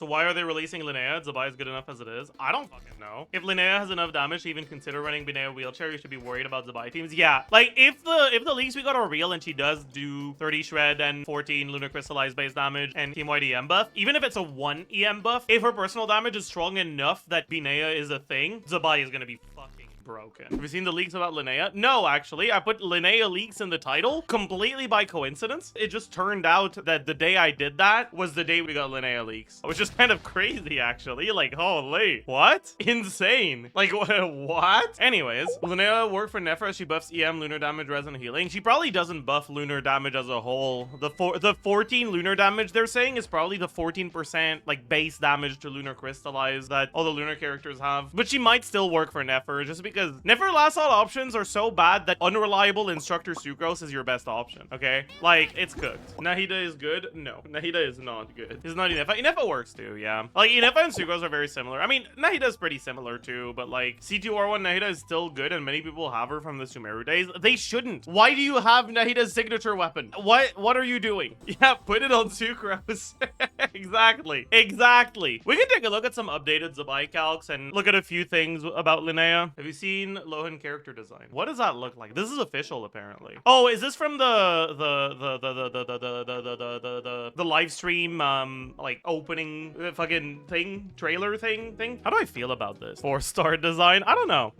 So why are they releasing Linnea? Zibai is good enough as it is. I don't fucking know. If Linnea has enough damage to even consider running Bina wheelchair, you should be worried about Zibai teams. Yeah, like if the leaks we got are real and she does do 30 shred and 14 lunar crystallized base damage and team wide EM buff, even if it's a 1 EM buff, if her personal damage is strong enough that Bina is a thing, Zibai is gonna be fucking broken. Have you seen the leaks about Linnea? No, actually. I put Linnea leaks in the title completely by coincidence. It just turned out that the day I did that was the day we got Linnea leaks, which is kind of crazy, actually. Like, holy, what? Insane. Like, what? Anyways, Linnea worked for Nefer. She buffs EM, lunar damage, res, and healing. She probably doesn't buff lunar damage as a whole. The 14 lunar damage they're saying is probably the 14% like base damage to lunar crystallize that all the lunar characters have. But she might still work for Nefer just because Nefer last all options are so bad that unreliable Instructor Sucrose is your best option, okay? Like, it's cooked. Nahida is good? No. Nahida is not good. It's not Inefa. Inefa works too, yeah. Like, Inefa and Sucrose are very similar. I mean, Nahida is pretty similar too, but like, C2R1 Nahida is still good and many people have her from the Sumeru days. They shouldn't. Why do you have Nahida's signature weapon? What are you doing? Yeah, put it on Sucrose. Exactly. Exactly. We can take a look at some updated Zibai calcs and look at a few things about Linnea. Have you seen Lohen character design? What does that look like? This is official, apparently. Oh, is this from the live stream like opening fucking thing, trailer thing? How do I feel about this? 4-star design? I don't know.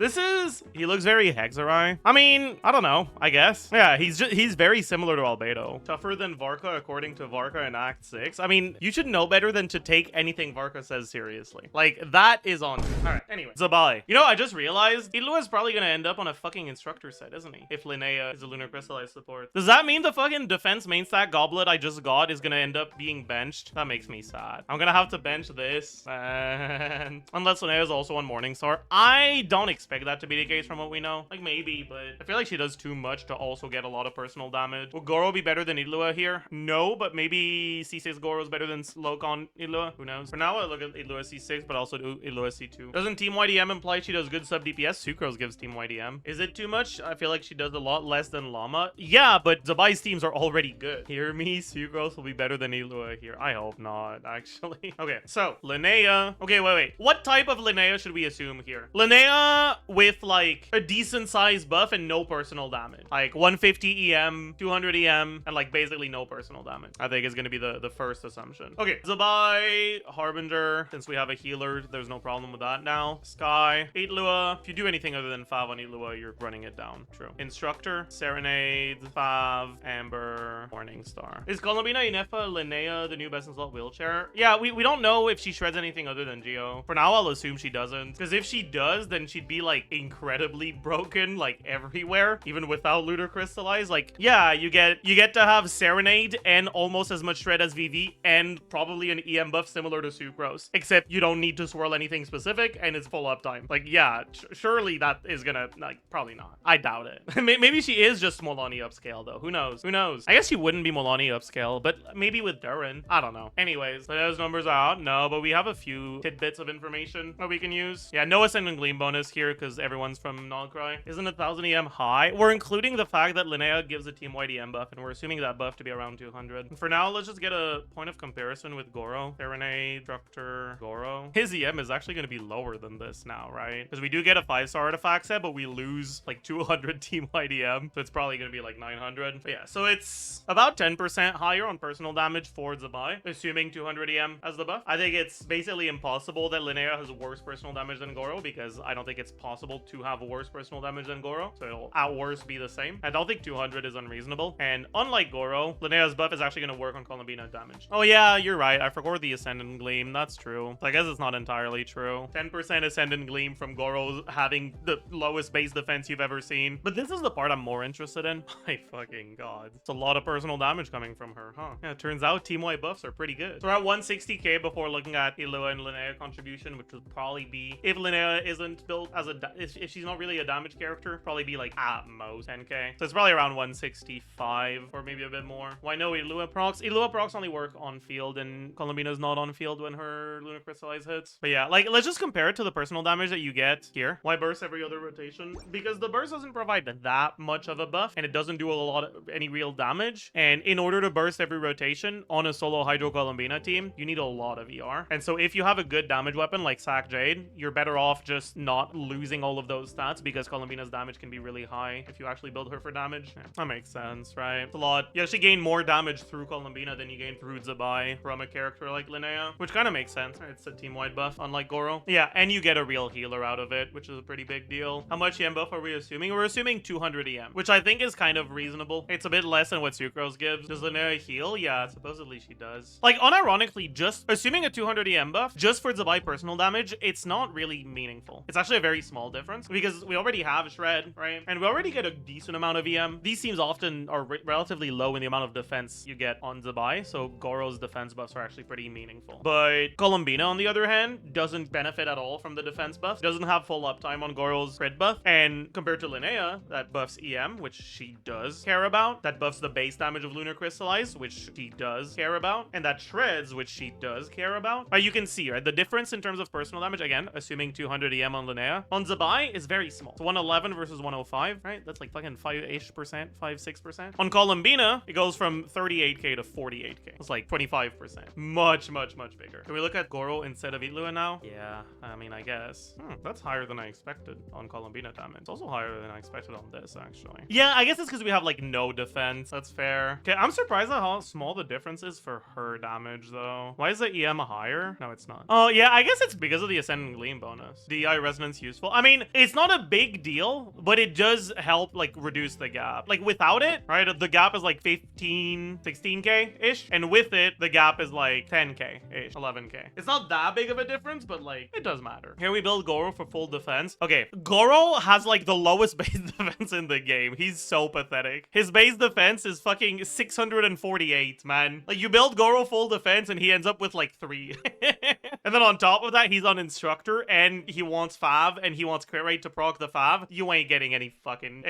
He looks very Hexerai. I mean, I don't know, I guess. Yeah, he's very similar to Albedo. Tougher than Varka according to Varka in Act 6. I mean, you should know better than to take anything Varka says seriously. Like, that is on. All right, anyway. Zibai. You know, I just realized Illuga is probably gonna end up on a fucking Instructor set, isn't he? If Linnea is a lunar crystallized support. Does that mean the fucking defense main stack goblet I just got is gonna end up being benched? That makes me sad. I'm gonna have to bench this. And unless Linnea is also on Morningstar. I don't expect that to be the case from what we know. Like, maybe, but I feel like she does too much to also get a lot of personal damage. Will Gorou be better than Illuga here? No, but maybe C6 Gorou is better than Slowcon Illuga. Who knows? For now, I look at Illuga C6, but also do Illuga C2. Doesn't Team YDM imply she does good sub DPS? Sucrose gives Team YDM. Is it too much? I feel like she does a lot less than Llama. Yeah, but Zibai's teams are already good. Hear me? Sucrose will be better than Illuga here. I hope not, actually. Okay, so Linnea. Okay, wait. What type of Linnea should we assume here? Linnea with like a decent size buff and no personal damage. Like 150 EM, 200 EM, and like basically no personal damage. I think is going to be the first assumption. Okay, Zibai, Harbinger. Since we have a healer, there's no problem with that now. Sky, 8 Lua. If you do anything other than Fav on Illuga, you're running it down. True. Instructor, Serenade, Fav, Amber, Morningstar. Is Columbina, Inefa, Linnea the new best in slot wheelchair? Yeah, we don't know if she shreds anything other than Geo. For now, I'll assume she doesn't. Because if she does, then she'd be like incredibly broken, like everywhere, even without Lunar Crystallize. Like, yeah, you get to have Serenade and almost as much shred as VV and probably an EM buff similar to Sucrose. Except you don't need to swirl anything specific and it's full uptime. Like, yeah, surely that is gonna, like, probably not. I doubt it. Maybe she is just Molani upscale, though. Who knows? Who knows? I guess she wouldn't be Molani upscale, but maybe with Durin. I don't know. Anyways, those numbers are out. No, but we have a few tidbits of information that we can use. Yeah, no Ascendant Gleam bonus here because everyone's from Nogcry. Isn't 1000 EM high? We're including the fact that Linnea gives a team-wide EM buff, and we're assuming that buff to be around 200. For now, let's just get a point of comparison with Gorou. Serenade, Instructor, Gorou. His EM is actually going to be lower than this now, right? Because we do get a 5-star artifact set, but we lose like 200 team-wide EM, so it's probably going to be like 900. But yeah, so it's about 10% higher on personal damage for Zibai, assuming 200 EM as the buff. I think it's basically impossible that Linnea has worse personal damage than Gorou, because I don't think it's possible to have worse personal damage than Gorou, so it'll at worst be the same. I don't think 200 is unreasonable, and unlike Gorou, Linnea's buff is actually going to work on Columbina damage. Oh yeah, you're right. I forgot the Ascendant Gleam. That's true. So I guess it's not entirely true. 10% Ascendant Gleam from Gorou having the lowest base defense you've ever seen. But this is the part I'm more interested in. My fucking god. It's a lot of personal damage coming from her, huh? Yeah, it turns out team-wide buffs are pretty good. So we're at 160k before looking at Illuga and Linnea contribution, which would probably be, if Linnea isn't built as a, if she's not really a damage character, probably be like at most 10k. So it's probably around 165 or maybe a bit more. Why no Illuga procs? Illuga procs only work on field, and Columbina's not on field when her Lunar Crystallize hits. But yeah, like, let's just compare it to the personal damage that you get here. Why burst every other rotation because the burst doesn't provide that much of a buff and it doesn't do a lot of any real damage. And in order to burst every rotation on a solo Hydro Columbina team, you need a lot of ER. And so if you have a good damage weapon like Sack Jade, you're better off just not losing all of those stats because Columbina's damage can be really high if you actually build her for damage. Yeah, that makes sense, right? It's a lot. You actually gain more damage through Columbina than you gain through Zibai from a character like Linnea, which kind of makes sense. It's a team-wide buff, unlike Gorou. Yeah, and you get a real healer out of it, which is a pretty big deal. How much EM buff are we assuming? We're assuming 200 EM, which I think is kind of reasonable. It's a bit less than what Sucrose gives. Does Linnea heal? Yeah, supposedly she does. Like, unironically, just assuming a 200 EM buff, just for Zibai personal damage, it's not really meaningful. It's actually a very small difference because we already have Shred, right? And we already get a decent amount of EM. These teams often are relatively low in the amount of defense you get on Zibai, so Gorou's defense buffs are actually pretty meaningful. But Columbina, on the other hand, doesn't benefit at all from the defense buff, doesn't have full uptime on Gorou's crit buff, and compared to Linnea, that buffs EM, which she does care about, that buffs the base damage of Lunar Crystallize, which she does care about, and that shreds, which she does care about. You can see, right, the difference in terms of personal damage, again, assuming 200 EM on Linnea, on Zibai is very small. So 111 versus 105, right? That's like fucking 5-ish%, 5-6%. On Columbina, it goes from 38k to 48k. It's like 25%. Much, much, much bigger. Can we look at Gorou instead of Illuga now? Yeah, I mean, I guess. That's higher than I expected on Columbina damage. It's also higher than I expected on this, actually. Yeah, I guess it's because we have, like, no defense. That's fair. Okay, I'm surprised at how small the difference is for her damage, though. Why is the EM higher? No, it's not. Oh, yeah, I guess it's because of the Ascending Gleam bonus. DI Resonance useful. I mean, it's not a big deal, but it does help, like, reduce the gap. Like, without it, right, the gap is, like, 15, 16k-ish, and with it, the gap is, like, 10k-ish, 11k. It's not that big of a difference, but, like, it does matter. Here we build Gorou for full defense. Okay, Gorou has, like, the lowest base defense in the game. He's so pathetic. His base defense is fucking 648, man. Like, you build Gorou full defense, and he ends up with, like, 3. And then on top of that, he's on Instructor, and he wants Fav, and he wants crit rate to proc the Fav. You ain't getting any fucking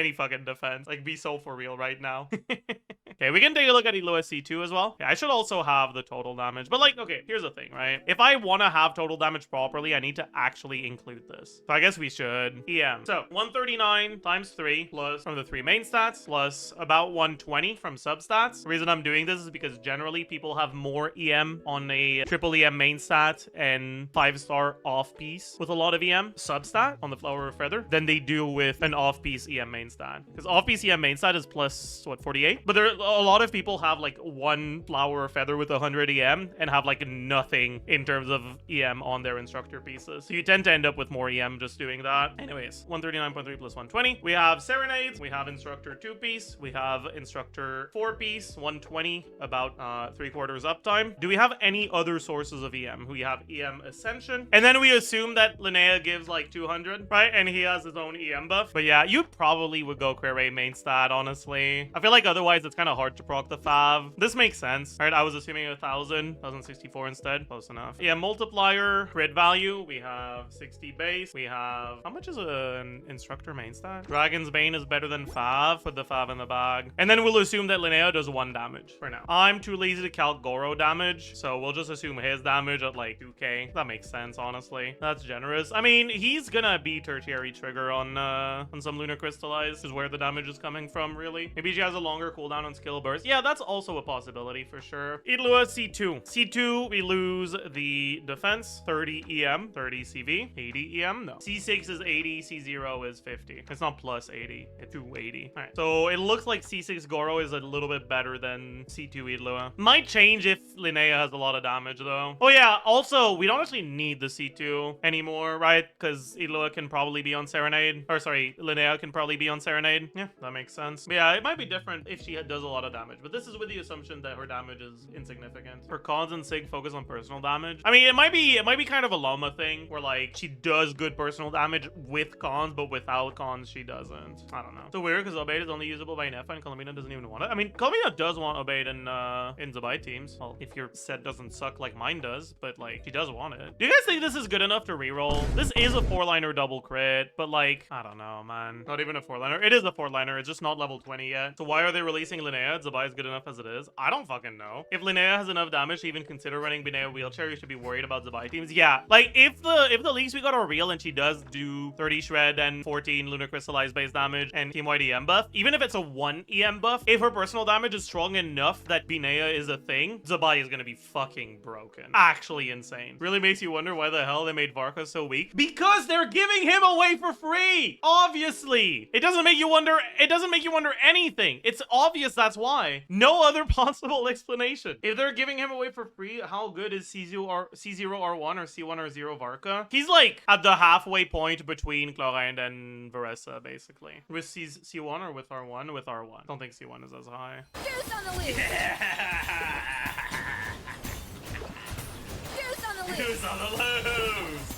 defense. Like, be so for real right now. Okay, we can take a look at Illuga C2 as well. Yeah, I should also have the total damage. But, like, okay, here's the thing, right? If I want to have total damage properly, I need to actually include this. So I guess we should. EM. So 139 times 3 plus from the 3 main stats plus about 120 from substats. The reason I'm doing this is because generally people have more EM on a triple EM main stat and 5-star off-piece with a lot of EM substat on the Flower of Feather than they do with an off-piece EM main stat. Because off-piece EM main stat is plus, what, 48? But there are a lot of people have like one Flower of Feather with 100 EM and have like nothing in terms of EM on their Instructor pieces. So you tend to end up with more EM just doing that. Anyways, 139.3 plus 120. We have Serenades. We have Instructor 2-piece. We have Instructor 4-piece, 120, about 3/4 uptime. Do we have any other sources of EM? We have EM Ascension. And then we assume that Linnea gives like 200, right? And he has his own EM buff. But yeah, you probably would go Quere main stat, honestly. I feel like otherwise it's kind of hard to proc the Fav. This makes sense, right? I was assuming 1,064 instead. Close enough. Yeah, multiplier, crit value. We have 60 base. We have... How much is an Instructor main stat? Dragon's Bane is better than Fav. Put the Fav in the bag. And then we'll assume that Linnea does 1 damage for now. I'm too lazy to calc Gorou damage, so we'll just assume his damage at like 2k. That makes sense, honestly. That's generous. I mean, he's gonna be tertiary trigger on some Lunar Crystallize, is where the damage is coming from, really. Maybe she has a longer cooldown on skill burst. Yeah, that's also a possibility for sure. Illuga C2. C2, we lose the defense, 30 EM, 30 CV, 80 EM, no. C6 is 80, C0 is 50. It's not plus 80, it's 280. All right, so it looks like C6 Gorou is a little bit better than C2 Illuga. Might change if Linnea has a lot of damage, though. Oh yeah, also, we don't actually need the C2 anymore, right? Because Illuga can probably be on Serenade. Or sorry, Linnea can probably be on Serenade. Yeah, that makes sense. But yeah, it might be different if she does a lot of damage. But this is with the assumption that her damage is insignificant. Her cons and sig focus on personal damage. I mean, it might be kind of a Llama thing where like she does good personal damage with cons, but without cons she doesn't. I don't know. So weird because Aubade is only usable by Nefer and Columbina doesn't even want it. I mean, Columbina does want Aubade in Zibai teams. Well, if your set doesn't suck like mine does, but like she does want it. Do you guys think this is good enough to reroll? This is a 4-liner double crit, but like, I don't know, man. Not even a 4-liner. It is a 4-liner. It's just not level 20 yet. So why are they releasing Linnea Linnea, Zibai is good enough as it is. I don't fucking know. If Linnea has enough damage to even consider running Bina wheelchair, you should be worried about Zibai teams. Yeah, like if the leaks we got are real and she does do 30 shred and 14 lunar crystallized base damage and team wide EM buff, even if it's a 1 EM buff, if her personal damage is strong enough that Bina is a thing, Zibai is gonna be fucking broken. Actually insane. Really makes you wonder why the hell they made Varka so weak. Because they're giving him away for free! Obviously! It doesn't make you wonder anything. It's obvious that's why. No other possible explanation. If they're giving him away for free, how good is C0R1 or C1 or 0 Varka? He's like at the halfway point between Lohen and Varka, basically. With C1 or with R1? With R1. Don't think C1 is as high. Deuce on the loose. Yeah! Deuce on the loose. Who's on the loose?